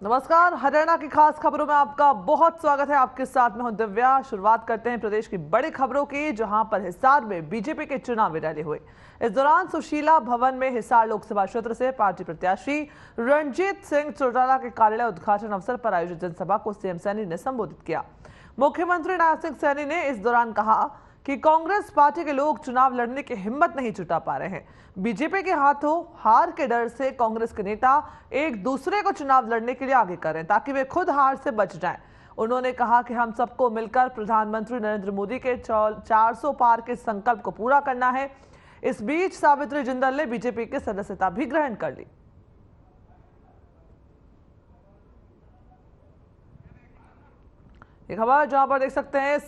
नमस्कार, हरियाणा की खास खबरों में आपका बहुत स्वागत है। आपके साथ में हूं दिव्या। शुरुआत करते हैं प्रदेश की बड़ी खबरों की, जहां पर हिसार में बीजेपी के चुनावी रैली हुई। इस दौरान सुशीला भवन में हिसार लोकसभा क्षेत्र से पार्टी प्रत्याशी रणजीत सिंह चौटाला के कार्यालय उद्घाटन अवसर पर आयोजित जनसभा को सीएम सैनी ने संबोधित किया। मुख्यमंत्री नायब सिंह सैनी ने इस दौरान कहा कि कांग्रेस पार्टी के लोग चुनाव लड़ने की हिम्मत नहीं जुटा पा रहे हैं। बीजेपी के हाथों हार के डर से कांग्रेस के नेता एक दूसरे को चुनाव लड़ने के लिए आगे करें ताकि वे खुद हार से बच जाएं। उन्होंने कहा कि हम सबको मिलकर प्रधानमंत्री नरेंद्र मोदी के 400 पार के संकल्प को पूरा करना है। इस बीच सावित्री जिंदल ने बीजेपी की सदस्यता भी ग्रहण कर ली। एक खबर जहां पर देख सकते हैं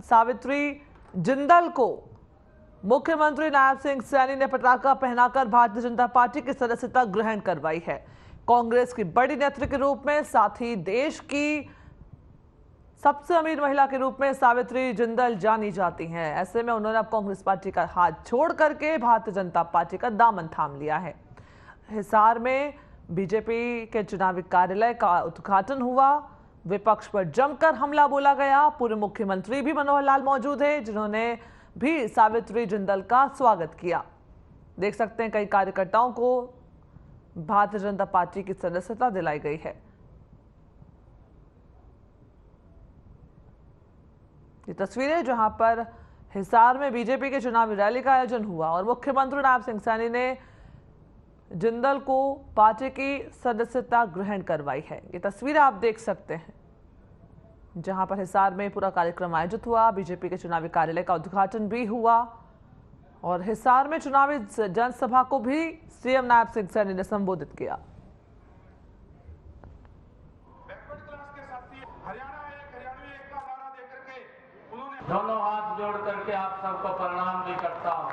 सावित्री जिंदल को मुख्यमंत्री नायब सिंह सैनी ने पताका पहनाकर भारतीय जनता पार्टी की सदस्यता ग्रहण करवाई है। कांग्रेस की बड़ी नेत्री के रूप में, साथ ही देश की सबसे अमीर महिला के रूप में सावित्री जिंदल जानी जाती हैं। ऐसे में उन्होंने अब कांग्रेस पार्टी का हाथ छोड़ करके भारतीय जनता पार्टी का दामन थाम लिया है। हिसार में बीजेपी के चुनावी कार्यालय का उद्घाटन हुआ। विपक्ष पर जमकर हमला बोला गया। पूर्व मुख्यमंत्री भी मनोहर लाल मौजूद है, जिन्होंने भी सावित्री जिंदल का स्वागत किया। देख सकते हैं कई कार्यकर्ताओं को भारतीय जनता पार्टी की सदस्यता दिलाई गई है। ये तस्वीरें जहां पर हिसार में बीजेपी के चुनावी रैली का आयोजन हुआ और मुख्यमंत्री नायब सिंह सैनी ने जिंदल को पार्टी की सदस्यता ग्रहण करवाई है। ये तस्वीरें आप देख सकते हैं जहां पर हिसार में पूरा कार्यक्रम आयोजित हुआ। बीजेपी के चुनावी कार्यालय का उद्घाटन भी हुआ और हिसार में चुनावी जनसभा को भी सीएम नायब सिंह सैनी ने संबोधित किया। दोनों हाथ जोड़ करके आप सबको प्रणाम भी करता हूं।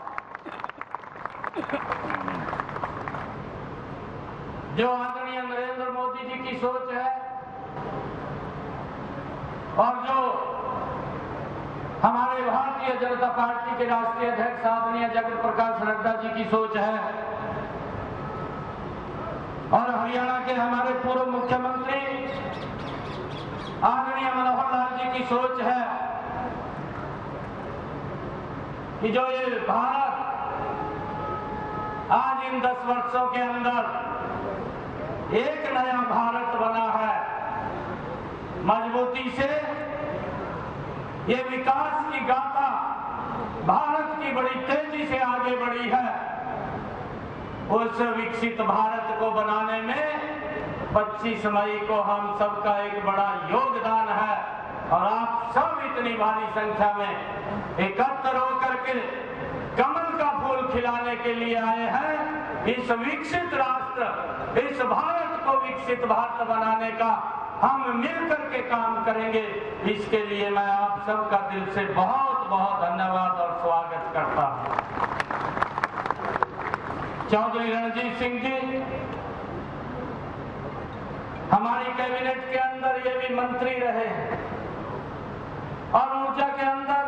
जो आदरणीय नरेंद्र मोदी जी की सोच है और जो हमारे भारतीय जनता पार्टी के राष्ट्रीय अध्यक्ष आदरणीय जगत प्रकाश नड्डा जी की सोच है और हरियाणा के हमारे पूर्व मुख्यमंत्री आदरणीय मनोहर लाल जी की सोच है कि जो ये भारत आज इन 10 वर्षों के अंदर एक नया भारत बना है, मजबूती से ये विकास की गाथा भारत की बड़ी तेजी से आगे बढ़ी है। उस विकसित भारत को बनाने में 25 मई को हम सबका एक बड़ा योगदान है और आप सब इतनी भारी संख्या में एकत्र होकर के कमल का फूल खिलाने के लिए आए हैं। इस विकसित राष्ट्र, इस भारत को विकसित भारत बनाने का हम मिलकर के काम करेंगे। इसके लिए मैं आप सबका दिल से बहुत बहुत धन्यवाद और स्वागत करता हूं। चौधरी रणजीत सिंह जी हमारी कैबिनेट के अंदर ये भी मंत्री रहे और ऊर्जा के अंदर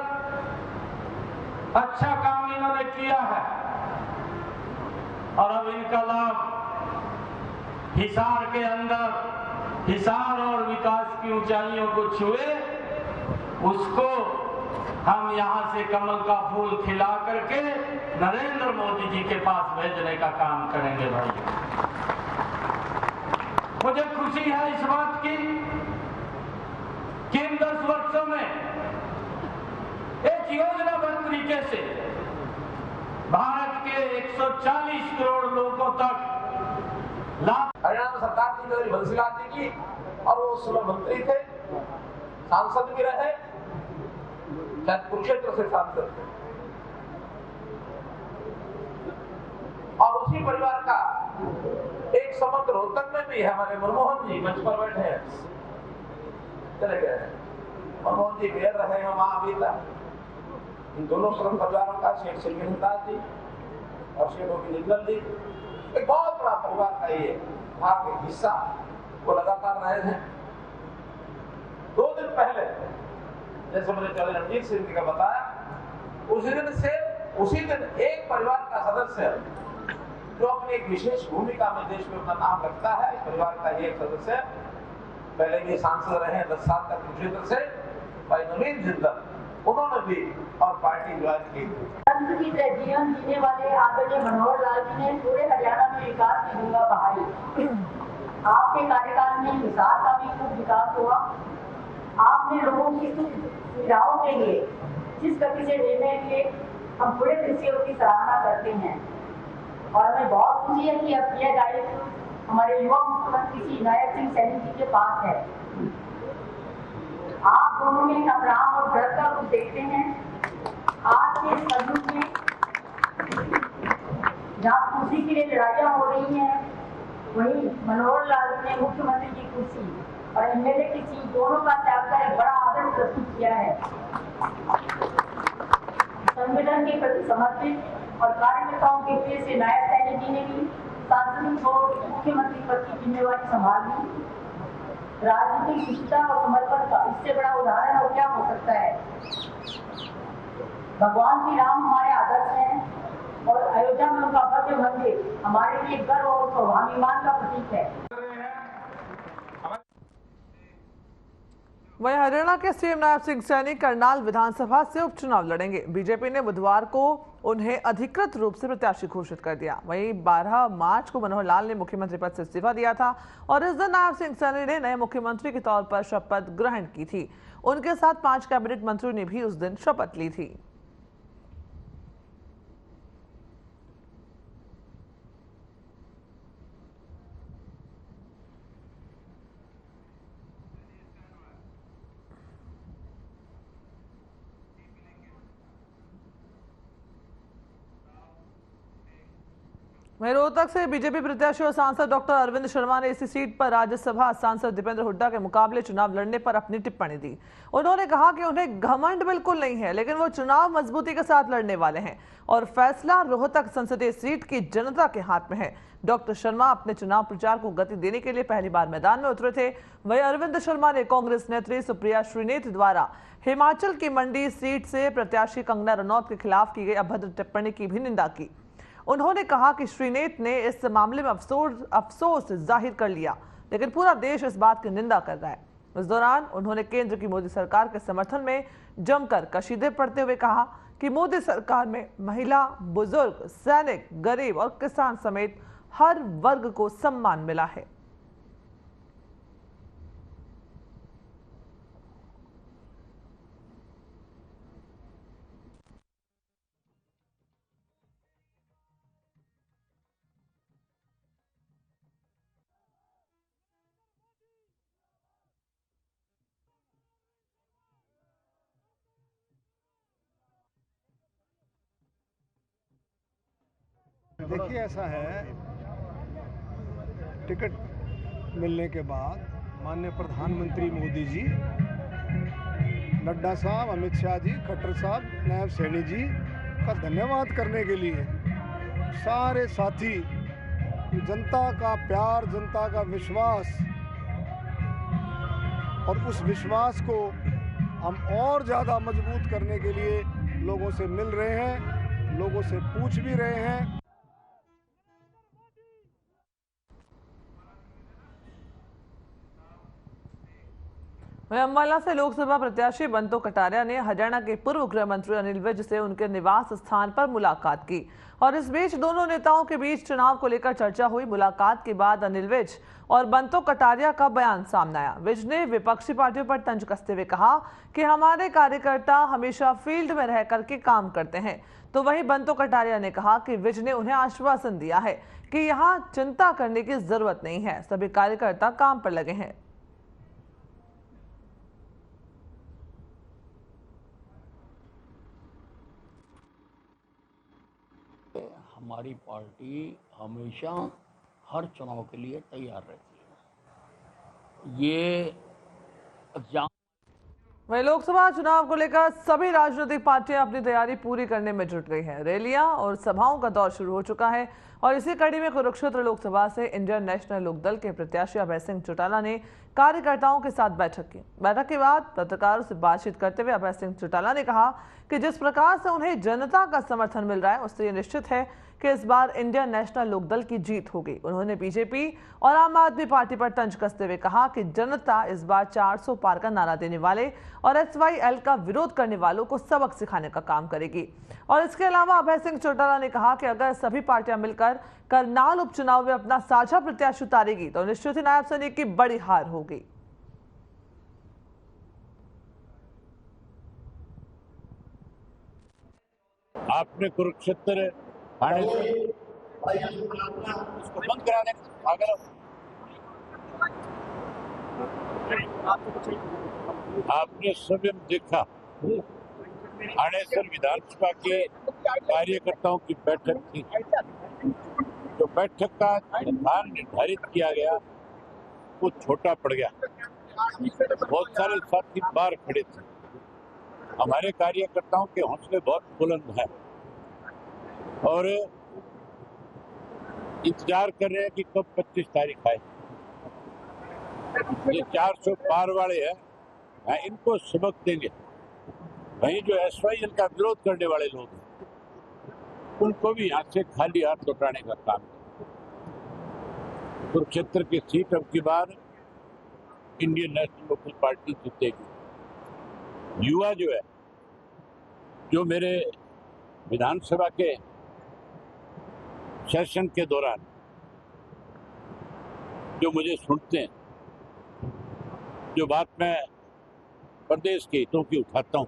अच्छा काम इन्होंने किया है और अब इनका लाभ हिसार के अंदर, हिसार और विकास की ऊंचाइयों को छुए, उसको हम यहां से कमल का फूल खिला करके नरेंद्र मोदी जी के पास भेजने का काम करेंगे। भाई मुझे खुशी है इस बात की कि इन 10 वर्षों में एक योजनाबद्ध तरीके से भारत के 140 करोड़ लोगों तक लाभ। हरियाणा में सरकार थी चौधरी बंसीलाल जी की और वो उस समय मंत्री थे, सांसद भी रहे, शायद कुरुक्षेत्र से सांसद थे और उसी परिवार का एक समग्र रोहतक में भी है। हमारे मनमोहन जी मंच पर बैठे हैं, चले गए हैं। मनमोहन जी गैर रहे हैं वहां अभी तक। इन दोनों श्रम परिवारों का शेख सिंह जी और शेखों की जिंदल जी एक बहुत बड़ा परिवार का ये भाग हिस्सा वो लगातार रहे हैं। 2 दिन पहले जैसे मैंने चौधरी रणजीत सिंह जी का बताया, उसी दिन एक परिवार का सदस्य जो अपनी एक विशेष भूमिका में देश में अपना नाम रखता है। इस परिवार का ये एक सदस्य पहले भी सांसद रहे 10 साल तक क्षेत्र से, भाई नवीन जिंदल, उन्होंने भी और पार्टी ज्वाइन की। संत की तरह जीवन जीने वाले आदरणीय मनोहर लाल जी ने पूरे हरियाणा में विकास की गंगा बहाई। आपके कार्यकाल में हिसार का भी खूब विकास हुआ। आपने लोगों की सुविधाओं के लिए जिस गति से निर्णय लिए, हम पूरे दिल से उसकी सराहना करते हैं। और हमें बहुत खुशी है कि अब यह दायित्व हमारे युवा मुख्यमंत्री श्री नायब सिंह सैनी जी के पास है। आप दोनों में संग्राम और दृढ़ता को देखते हैं। आज के इस युग में जहाँ कुर्सी के लिए लड़ाइयाँ हो रही हैं, वहीं मनोहर लाल जी ने मुख्यमंत्री की कुर्सी और एमएलए की सीट दोनों का त्याग कर एक बड़ा आदर्श प्रस्तुत किया है। संगठन के प्रति समर्पित और कार्यकर्ताओं के प्रिय से नायब सैनी जी ने भी सांसद और मुख्यमंत्री पद की जिम्मेवारी संभाल ली। राजनीतिक निष्ठा और समर्पण का इससे बड़ा उदाहरण और क्या हो सकता है। भगवान श्री राम हमारे आदर्श हैं और अयोध्या में उनका भव्य मंदिर हमारे लिए गर्व और स्वाभिमान का प्रतीक है। वहीं हरियाणा के सीएम नायब सिंह सैनी करनाल विधानसभा से उपचुनाव लड़ेंगे। बीजेपी ने बुधवार को उन्हें अधिकृत रूप से प्रत्याशी घोषित कर दिया। वहीं 12 मार्च को मनोहर लाल ने मुख्यमंत्री पद से इस्तीफा दिया था और इस दिन नायब सिंह सैनी ने नए मुख्यमंत्री के तौर पर शपथ ग्रहण की थी। उनके साथ 5 कैबिनेट मंत्रियों ने भी उस दिन शपथ ली थी। वहीं रोहतक से बीजेपी प्रत्याशी और सांसद डॉक्टर अरविंद शर्मा ने इसी सीट पर राज्यसभा सांसद दीपेंद्र हुड्डा के मुकाबले चुनाव लड़ने पर अपनी टिप्पणी दी। उन्होंने कहा कि उन्हें घमंड बिल्कुल नहीं है, लेकिन वो चुनाव मजबूती के साथ लड़ने वाले हैं और फैसला रोहतक संसदीय सीट की जनता के हाथ में है। डॉक्टर शर्मा अपने चुनाव प्रचार को गति देने के लिए पहली बार मैदान में उतरे थे। वहीं अरविंद शर्मा ने कांग्रेस नेत्री सुप्रिया श्रीनेत द्वारा हिमाचल की मंडी सीट से प्रत्याशी कंगना रनौत के खिलाफ की गई अभद्र टिप्पणी की भी निंदा की। उन्होंने कहा कि श्रीनेत ने इस मामले में अफसोस जाहिर कर लिया, लेकिन पूरा देश इस बात की निंदा कर रहा है। इस दौरान उन्होंने केंद्र की मोदी सरकार के समर्थन में जमकर कशीदे पढ़ते हुए कहा कि मोदी सरकार में महिला, बुजुर्ग, सैनिक, गरीब और किसान समेत हर वर्ग को सम्मान मिला है। देखिए, ऐसा है, टिकट मिलने के बाद माननीय प्रधानमंत्री मोदी जी, नड्डा साहब, अमित शाह जी, खट्टर साहब, नायब सैनी जी का धन्यवाद करने के लिए सारे साथी, जनता का प्यार, जनता का विश्वास, और उस विश्वास को हम और ज़्यादा मजबूत करने के लिए लोगों से मिल रहे हैं, लोगों से पूछ भी रहे हैं। वहीं अम्बाला से लोकसभा प्रत्याशी बंतो कटारिया ने हरियाणा के पूर्व गृह मंत्री अनिल विज से उनके निवास स्थान पर मुलाकात की और इस बीच दोनों नेताओं के बीच चुनाव को लेकर चर्चा हुई। मुलाकात के बाद अनिल विज और बंतो कटारिया का बयान सामने आया। विज ने विपक्षी पार्टियों पर तंज कसते हुए कहा कि हमारे कार्यकर्ता हमेशा फील्ड में रह करके काम करते हैं, तो वहीं बंतो कटारिया ने कहा कि विज ने उन्हें आश्वासन दिया है कि यहाँ चिंता करने की जरूरत नहीं है, सभी कार्यकर्ता काम पर लगे हैं। हमारी पार्टी हमेशा हर चुनाव के लिए तैयार रहती है। ये एग्जाम वहीं लोकसभा चुनाव को लेकर सभी राजनीतिक पार्टियां अपनी तैयारी पूरी करने में जुट गई हैं। रैलियां और सभाओं का दौर शुरू हो चुका है और इसी कड़ी में कुरुक्षेत्र लोकसभा से इंडियन नेशनल लोकदल के प्रत्याशी अभय सिंह चौटाला ने कार्यकर्ताओं के साथ बैठक की। बैठक के बाद पत्रकारों से बातचीत करते हुए अभय सिंह चौटाला ने कहा कि जिस प्रकार से उन्हें जनता का समर्थन मिल रहा है, उससे ये निश्चित है कि इस बार इंडियन नेशनल लोकदल की जीत होगी। उन्होंने बीजेपी और आम आदमी पार्टी पर तंज कसते हुए कहा कि जनता इस बार 400 पार का नारा देने वाले और SYL का विरोध करने वालों को सबक सिखाने का काम करेगी। और इसके अलावा अभय सिंह चौटाला ने कहा कि अगर सभी पार्टियां मिलकर करनाल उपचुनाव में अपना साझा प्रत्याशी उतारेगी तो निश्चित ही नायब सैनिक की बड़ी हार होगी। आपने कुरुक्षेत्र थाने से उसको बंद कराने अगर आपने स्वयं देखा थानेसर विधानसभा के कार्यकर्ताओं की बैठक थी। जो बैठक का स्थान निर्धारित किया गया वो छोटा पड़ गया। बहुत सारे साथी बाहर खड़े थे। हमारे कार्यकर्ताओं के हौसले बहुत बुलंद हैं और इंतजार कर रहे हैं कि कब 25 तारीख आए। ये 400 पार वाले हैं, इनको सबक देंगे। वहीं जो SYL का विरोध करने वाले लोग हैं उनको भी यहाँ से खाली हाथ लौटाने का काम है। कुरुक्षेत्र की सीट अब की बार इंडियन नेशनल लोकदल पार्टी जीतेगी। युवा जो है, जो मेरे विधानसभा के सेशन के दौरान जो मुझे सुनते हैं, जो बात मैं प्रदेश के हितों की उठाता हूँ,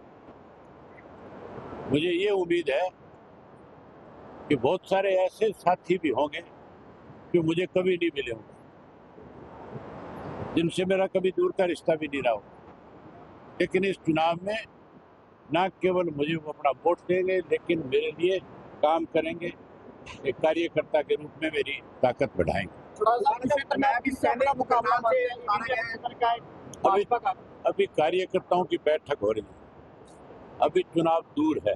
मुझे ये उम्मीद है कि बहुत सारे ऐसे साथी भी होंगे जो मुझे कभी नहीं मिले होंगे, जिनसे मेरा कभी दूर का रिश्ता भी नहीं रहा होगा, लेकिन इस चुनाव में न केवल मुझे वो अपना वोट देंगे लेकिन मेरे लिए काम करेंगे। एक कार्यकर्ता के रूप में मेरी ताकत बढ़ाएंगे। अभी कार्यकर्ताओं की बैठक हो रही है, अभी चुनाव दूर है।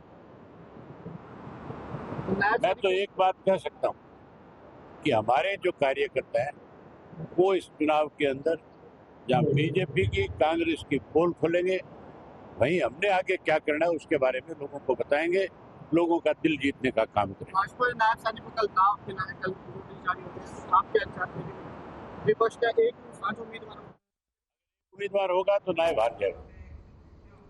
मैं तो एक बात कह सकता हूँ कि हमारे जो कार्यकर्ता हैं वो इस चुनाव के अंदर जहाँ बीजेपी की कांग्रेस की पोल खोलेंगे, वहीं हमने आगे क्या करना है उसके बारे में लोगों को बताएंगे, लोगों का दिल जीतने का काम करेंगे। भाजपा ने नायब सैनिक को कल दाव खेला है, कल आपके अच्छा विपक्ष का एक साझा उम्मीदवार होगा तो नायब हार जाएगा।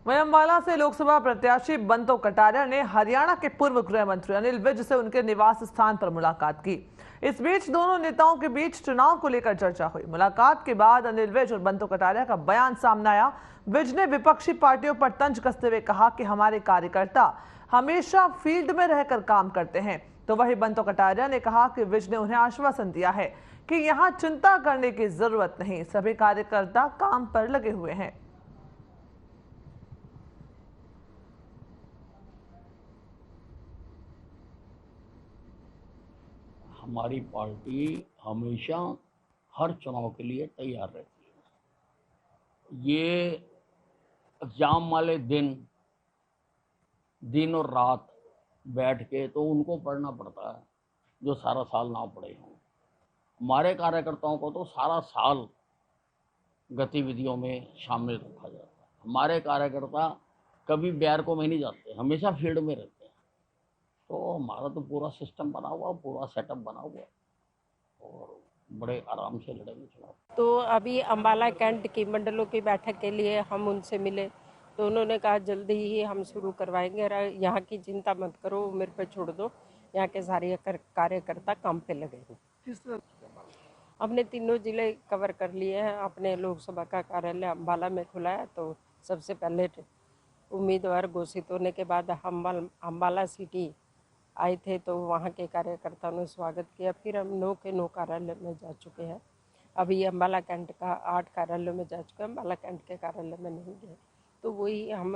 वहीं अम्बाला से लोकसभा प्रत्याशी बंतो कटारिया ने हरियाणा के पूर्व गृह मंत्री अनिल विज से उनके निवास स्थान पर मुलाकात की। इस बीच दोनों नेताओं के बीच चुनाव को लेकर चर्चा हुई। मुलाकात के बाद अनिल विज और बंतो कटारिया का बयान सामने आया। विज ने विपक्षी पार्टियों पर तंज कसते हुए कहा कि हमारे कार्यकर्ता हमेशा फील्ड में रहकर काम करते हैं, तो वहीं बंतो कटारिया ने कहा कि विज ने उन्हें आश्वासन दिया है कि यहां चिंता करने की जरूरत नहीं, सभी कार्यकर्ता काम पर लगे हुए हैं। हमारी पार्टी हमेशा हर चुनाव के लिए तैयार रहती है। ये एग्जाम वाले दिन और रात बैठ के तो उनको पढ़ना पड़ता है जो सारा साल ना पढ़े हों। हमारे कार्यकर्ताओं को तो सारा साल गतिविधियों में शामिल रखा जाता है। हमारे कार्यकर्ता कभी बैरकों में नहीं जाते, हमेशा फील्ड में रहते हैं। तो हमारा तो पूरा सिस्टम बना हुआ, पूरा सेटअप बना हुआ और बड़े आराम से लड़ेंगे चुनाव। तो अभी अम्बाला कैंट की मंडलों की बैठक के लिए हम उनसे मिले तो उन्होंने कहा जल्दी ही हम शुरू करवाएंगे, यहाँ की चिंता मत करो, मेरे पे छोड़ दो, यहाँ के सारे कार्यकर्ता काम पे लगे हैं। हमने तीनों जिले कवर कर लिए हैं। अपने लोकसभा का कार्यालय अम्बाला में खुला है, तो सबसे पहले उम्मीदवार घोषित होने के बाद अम्बाला सिटी आए थे तो वहाँ के कार्यकर्ताओं ने स्वागत किया। फिर हम 9 के 9 कार्यालय में जा चुके हैं। अभी अम्बाला कैंट का 8 कार्यालयों में जा चुके हैं, अम्बाला कैंट के कार्यालय में नहीं गए। तो वही हम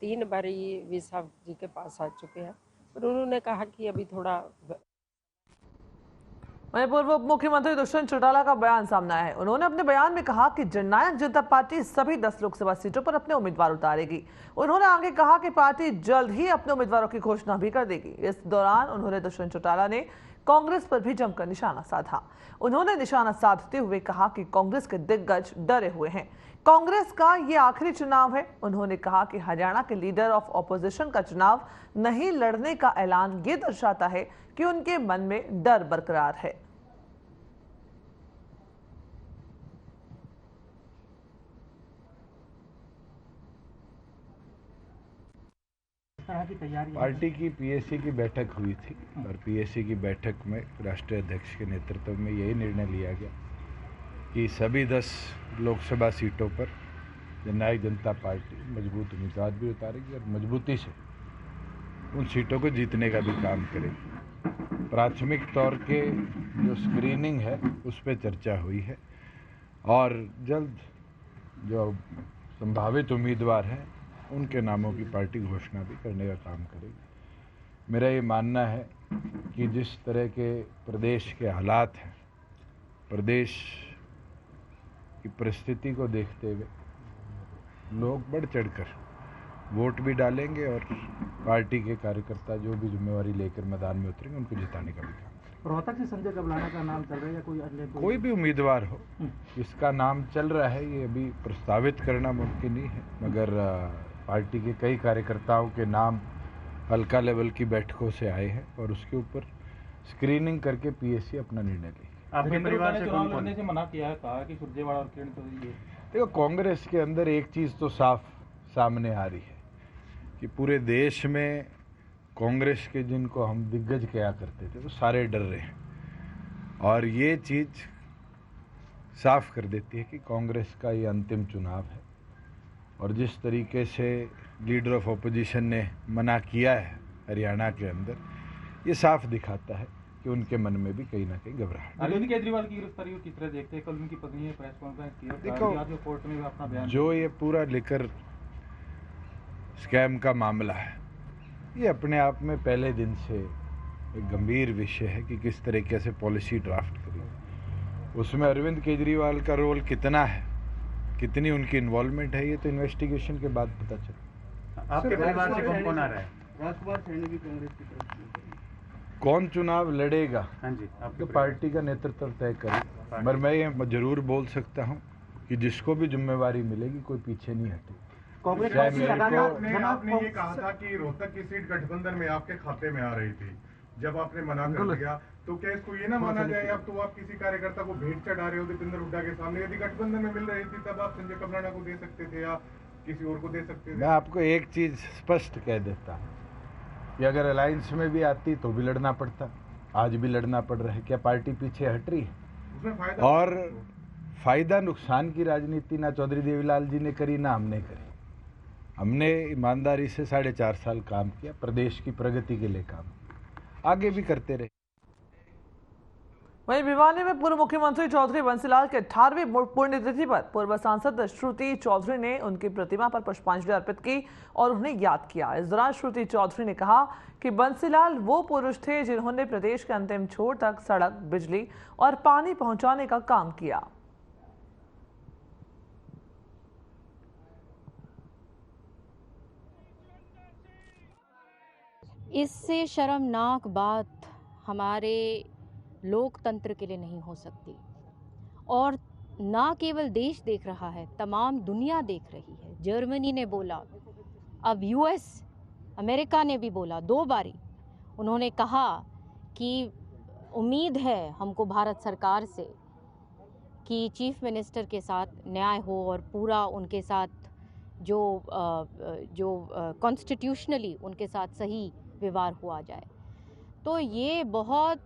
3 बार ये वी साहब जी के पास आ चुके हैं, पर उन्होंने कहा कि अभी थोड़ा। वहीं पूर्व उप मुख्यमंत्री दुष्यंत चौटाला का बयान सामने आया है। उन्होंने अपने बयान में कहा कि जननायक जनता पार्टी सभी 10 लोकसभा सीटों पर अपने उम्मीदवार उतारेगी। उन्होंने आगे कहा कि पार्टी जल्द ही अपने उम्मीदवारों की घोषणा भी कर देगी। इस दौरान उन्होंने दुष्यंत चौटाला ने कांग्रेस पर भी जमकर निशाना साधा। उन्होंने निशाना साधते हुए कहा कि कांग्रेस के दिग्गज डरे हुए हैं, कांग्रेस का ये आखिरी चुनाव है। उन्होंने कहा कि हरियाणा के लीडर ऑफ ऑपोजिशन का चुनाव नहीं लड़ने का ऐलान ये दर्शाता है कि उनके मन में डर बरकरार है। पार्टी की पीएसी की बैठक हुई थी और पीएसी की बैठक में राष्ट्रीय अध्यक्ष के नेतृत्व में यही निर्णय लिया गया कि सभी 10 लोकसभा सीटों पर जननायक जनता पार्टी मजबूत उम्मीदवार भी उतारेगी और मजबूती से उन सीटों को जीतने का भी काम करेगी। प्राथमिक तौर के जो स्क्रीनिंग है उस पर चर्चा हुई है और जल्द जो संभावित उम्मीदवार हैं उनके नामों की पार्टी घोषणा भी करने का काम करेगी। मेरा ये मानना है कि जिस तरह के प्रदेश के हालात हैं, प्रदेश की परिस्थिति को देखते हुए लोग बढ़ चढ़कर वोट भी डालेंगे और पार्टी के कार्यकर्ता जो भी जिम्मेवारी लेकर मैदान में उतरेंगे उनको जिताने का भी काम करेंगे। रोहतक से संजय कबलाना का नाम चल रहा है या कोई अन्य कोई भी उम्मीदवार हो इसका नाम चल रहा है, ये अभी प्रस्तावित करना मुमकिन नहीं है, मगर पार्टी के कई कार्यकर्ताओं के नाम हल्का लेवल की बैठकों से आए हैं और उसके ऊपर स्क्रीनिंग करके पीएससी अपना निर्णय लेगी। आपके परिवार से चुनाव लड़ने से मना किया है, कहा कि सुरजेवाला और किरण चौधरी। देखो, कांग्रेस के अंदर एक चीज़ तो साफ सामने आ रही है कि पूरे देश में कांग्रेस के जिनको हम दिग्गज कहा करते थे वो सारे डर रहे हैं और ये चीज़ साफ कर देती है कि कांग्रेस का ये अंतिम चुनाव है और जिस तरीके से लीडर ऑफ ऑपोजिशन ने मना किया है हरियाणा के अंदर, ये साफ दिखाता है कि उनके मन में भी कहीं ना कहीं घबराहट। अरविंद केजरीवाल की गिरफ्तारी को किस तरह देखते हैं? कल उनकी पत्नी ने प्रेस कॉन्फ्रेंस की, देखो कोर्ट में अपना बयान जो ये पूरा लेकर स्कैम का मामला है, ये अपने आप में पहले दिन से एक गंभीर विषय है कि किस तरीके से पॉलिसी ड्राफ्ट करी। उसमें अरविंद केजरीवाल का रोल कितना है, कितनी उनकी इन्वॉल्वमेंट है, ये तो इन्वेस्टिगेशन के बाद पता चले। आपके परिवार से कौन कौन आ रहा है? राजकुमार सैनी भी कांग्रेस की तरफ से। कौन चुनाव लड़ेगा हाँ जी, तो पार्टी का नेतृत्व तय करे, पर मैं ये जरूर बोल सकता हूँ कि जिसको भी जिम्मेवारी मिलेगी कोई पीछे नहीं हटेगा। आपने ये कहा था कि रोहतक की सीट गठबंधन में आपके खाते में आ रही थी, जब आपने मना कर दिया तो क्या इसको ये ना माना जाए अब तो आप किसी कार्यकर्ता को भेंट चढ़ा रहे हो दीपेंद्र हुड्डा के सामने? यदि गठबंधन में मिल रही थी तब आप संजय कबलाना को दे सकते थे या किसी और को दे सकते थे। मैं आपको एक चीज स्पष्ट कह देता हूँ कि अगर अलायंस में भी आती तो भी लड़ना पड़ता, आज भी लड़ना पड़ रहा है। क्या पार्टी पीछे हट रही है? और फायदा नुकसान की राजनीति ना चौधरी देवीलाल जी ने करी ना हमने करी। हमने ईमानदारी से 4.5 साल काम किया, प्रदेश की प्रगति के लिए काम, आगे भी करते रहे। वहीं भिवानी में पूर्व मुख्यमंत्री चौधरी बंसीलाल के 18वीं पुण्यतिथि पर पूर्व सांसद श्रुति चौधरी ने उनकी प्रतिमा पर पुष्पांजलि अर्पित की और उन्हें याद किया। इस दौरान श्रुति चौधरी ने कहा कि बंसीलाल वो पुरुष थे जिन्होंने प्रदेश के अंतिम छोर तक सड़क, बिजली और पानी पहुंचाने का काम किया। इससे शर्मनाक बात हमारे लोकतंत्र के लिए नहीं हो सकती और ना केवल देश देख रहा है, तमाम दुनिया देख रही है। जर्मनी ने बोला, अब यूएस, अमेरिका ने भी बोला 2 बारी। उन्होंने कहा कि उम्मीद है हमको भारत सरकार से कि चीफ मिनिस्टर के साथ न्याय हो और पूरा उनके साथ जो कॉन्स्टिट्यूशनली उनके साथ सही व्यवहार हुआ जाए। तो ये बहुत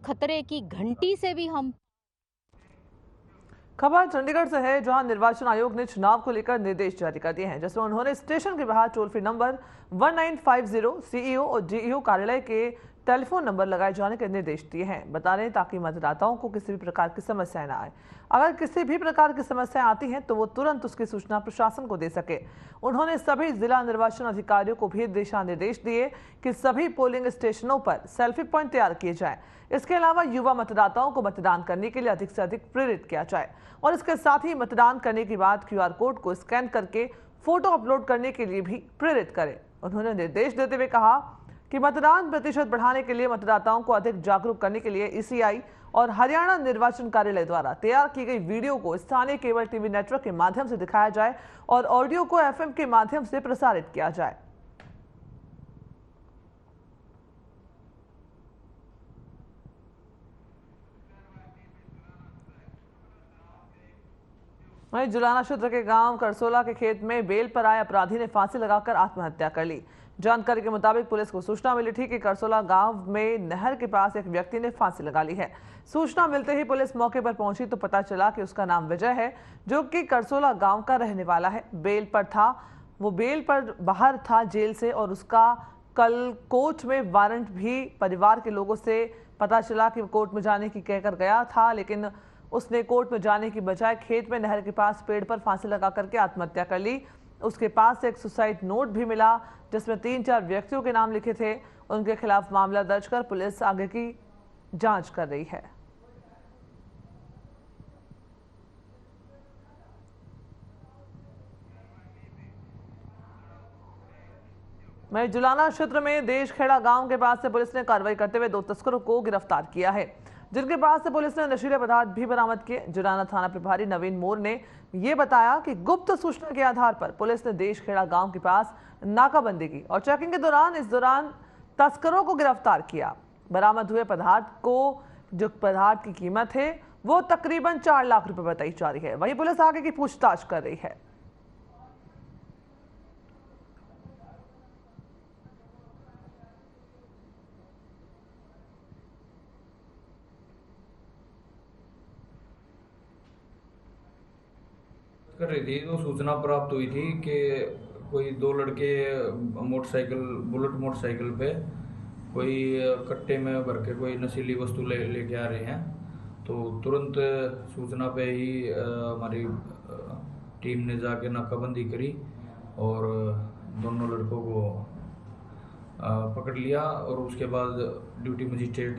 खतरे की घंटी से भी हम। खबर चंडीगढ़ से है, जहां निर्वाचन आयोग ने चुनाव को लेकर निर्देश जारी कर दिए हैं, जिसमें उन्होंने स्टेशन के बाहर टोल फ्री नंबर 1950 सीईओ और डीईओ कार्यालय के टेलीफोन नंबर लगाए जाने के निर्देश दिए हैं। बता दें ताकि मतदाताओं को किसी भी प्रकार की समस्याएं न आए। अगर किसी भी प्रकार की समस्याएं आती हैं तो वो तुरंत उसकी सूचना प्रशासन को दे सके। उन्होंने सभी जिला निर्वाचन अधिकारियों को भी दिशा निर्देश दिए कि सभी पोलिंग स्टेशनों पर सेल्फी पॉइंट तैयार किए जाएं। इसके अलावा युवा मतदाताओं को मतदान करने के लिए अधिक से अधिक प्रेरित किया जाए और इसके साथ ही मतदान करने के बाद QR कोड को स्कैन करके फोटो अपलोड करने के लिए भी प्रेरित करें। उन्होंने निर्देश देते हुए कहा कि मतदान प्रतिशत बढ़ाने के लिए मतदाताओं को अधिक जागरूक करने के लिए ईसीआई और हरियाणा निर्वाचन कार्यालय द्वारा तैयार की गई वीडियो को स्थानीय केबल टीवी नेटवर्क के माध्यम से दिखाया जाए और ऑडियो को एफएम के माध्यम से प्रसारित किया जाए। वहीं जुलाना क्षेत्र के गांव करसोला के खेत में बेल पर आए अपराधी ने फांसी लगाकर आत्महत्या कर ली। जानकारी के मुताबिक पुलिस को सूचना मिली थी कि करसोला गांव में नहर के पास एक व्यक्ति ने फांसी लगा ली है। सूचना मिलते ही पुलिस मौके पर पहुंची तो पता चला कि उसका नाम विजय है, जो कि करसोला गांव का रहने वाला है। बेल पर था, वो बेल पर बाहर था जेल से और उसका कल कोर्ट में वारंट भी परिवार के लोगों से पता चला कि कोर्ट में जाने की कहकर गया था, लेकिन उसने कोर्ट में जाने की बजाय खेत में नहर के पास पेड़ पर फांसी लगा करके आत्महत्या कर ली। उसके पास एक सुसाइड नोट भी मिला जिसमें 3-4 व्यक्तियों के नाम लिखे थे। उनके खिलाफ मामला दर्ज कर पुलिस आगे की जांच कर रही है। वहीं जुलाना क्षेत्र में देशखेड़ा गांव के पास से पुलिस ने कार्रवाई करते हुए 2 तस्करों को गिरफ्तार किया है, जिनके पास से पुलिस ने नशीले पदार्थ भी बरामद किए। जुलाना थाना प्रभारी नवीन मोर ने यह बताया कि गुप्त सूचना के आधार पर पुलिस ने देशखेड़ा गांव के पास नाकाबंदी की और चेकिंग के दौरान तस्करों को गिरफ्तार किया। बरामद हुए पदार्थ की कीमत है वो तकरीबन 4 लाख रुपए बताई जा रही है। वहीं पुलिस आगे की पूछताछ कर रही है। कर रही थी तो सूचना प्राप्त हुई थी कि कोई 2 लड़के बुलेट मोटरसाइकिल पे कोई कट्टे में भर के कोई नशीली वस्तु लेके आ रहे हैं। तो तुरंत सूचना पे ही हमारी टीम ने जाके नाकाबंदी करी और दोनों लड़कों को पकड़ लिया और उसके बाद ड्यूटी मजिस्ट्रेट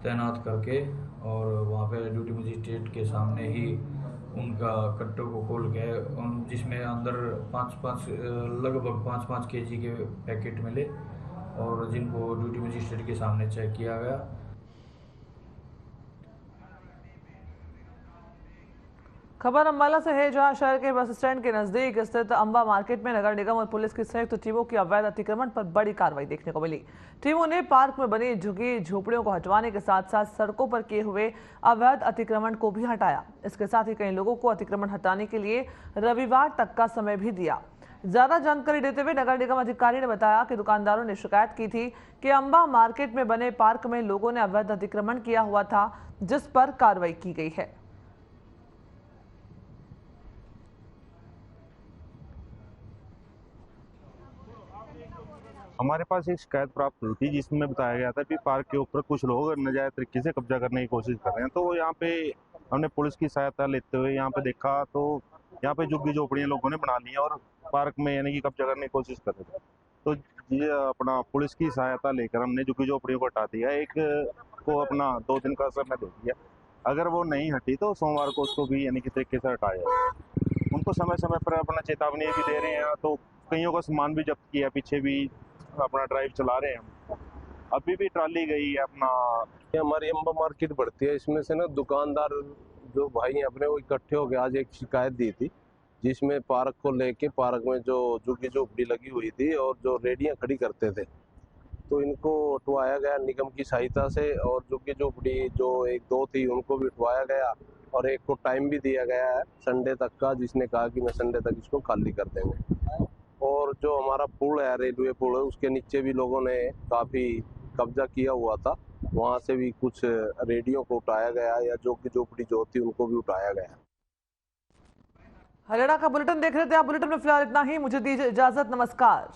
तैनात करके और वहाँ पे ड्यूटी मजिस्ट्रेट के सामने ही उनका कट्टों को खोल के जिसमें अंदर लगभग 5-5 केजी के पैकेट मिले और जिनको ड्यूटी मजिस्ट्रेट के सामने चेक किया गया। खबर अम्बाला से है, जहां शहर के बस स्टैंड के नजदीक स्थित अंबा मार्केट में नगर निगम और पुलिस की संयुक्त टीमों की अवैध अतिक्रमण पर बड़ी कार्रवाई देखने को मिली। टीमों ने पार्क में बनी झुग्गी झोपड़ियों को हटवाने के साथ साथ सड़कों पर किए हुए अवैध अतिक्रमण को भी हटाया। इसके साथ ही कई लोगों को अतिक्रमण हटाने के लिए रविवार तक का समय भी दिया। ज्यादा जानकारी देते हुए नगर निगम अधिकारी ने बताया कि दुकानदारों ने शिकायत की थी कि अंबा मार्केट में बने पार्क में लोगों ने अवैध अतिक्रमण किया हुआ था, जिस पर कार्रवाई की गई है। हमारे पास एक शिकायत प्राप्त हुई थी जिसमें बताया गया था कि पार्क के ऊपर कुछ लोग नाजायज तरीके से कब्जा करने की कोशिश कर रहे हैं। तो यहाँ पे हमने पुलिस की सहायता लेते हुए यहाँ पे देखा तो यहाँ पे झुग्गी झोपड़ियाँ लोगों ने बना ली है और पार्क में यानी कि कब्जा करने की कोशिश कर रहे थे। तो ये अपना पुलिस की सहायता लेकर हमने झुग्गी झोपड़ियों को हटा दिया। एक को अपना 2 दिन का समय दे दिया, अगर वो नहीं हटी तो सोमवार को उसको भी यानी कि तरीके से हटाया। उनको समय समय पर अपना चेतावनी भी दे रहे हैं। तो कईयों का सामान भी जब्त किया, पीछे भी अपना ड्राइव चला रहे हैं। अभी भी ट्राली गई है अपना। हमारी अंबा मार्केट बढ़ती है, इसमें से ना दुकानदार जो भाई हैं अपने वो इकट्ठे हो गए आज एक शिकायत दी थी, जिसमें पार्क को लेके पार्क में जो झुग्गी झोपड़ी लगी हुई थी और जो रेडियां खड़ी करते थे तो इनको उठवाया गया निगम की सहायता से। और झुग्गी झोपड़ी जो 1-2 थी उनको भी उठवाया गया और एक को टाइम भी दिया गया है संडे तक का, जिसने कहा कि मैं संडे तक इसको खाली कर देंगे। और जो हमारा पुल है, रेलवे पुल है, उसके नीचे भी लोगों ने काफ़ी कब्जा किया हुआ था, वहाँ से भी कुछ रेडियो को उठाया गया या जो कि झोपड़ी जो थी उनको भी उठाया गया। हरियाणा का बुलेटिन देख रहे थे आप। बुलेटिन में फिलहाल इतना ही, मुझे दीजिए इजाजत। नमस्कार।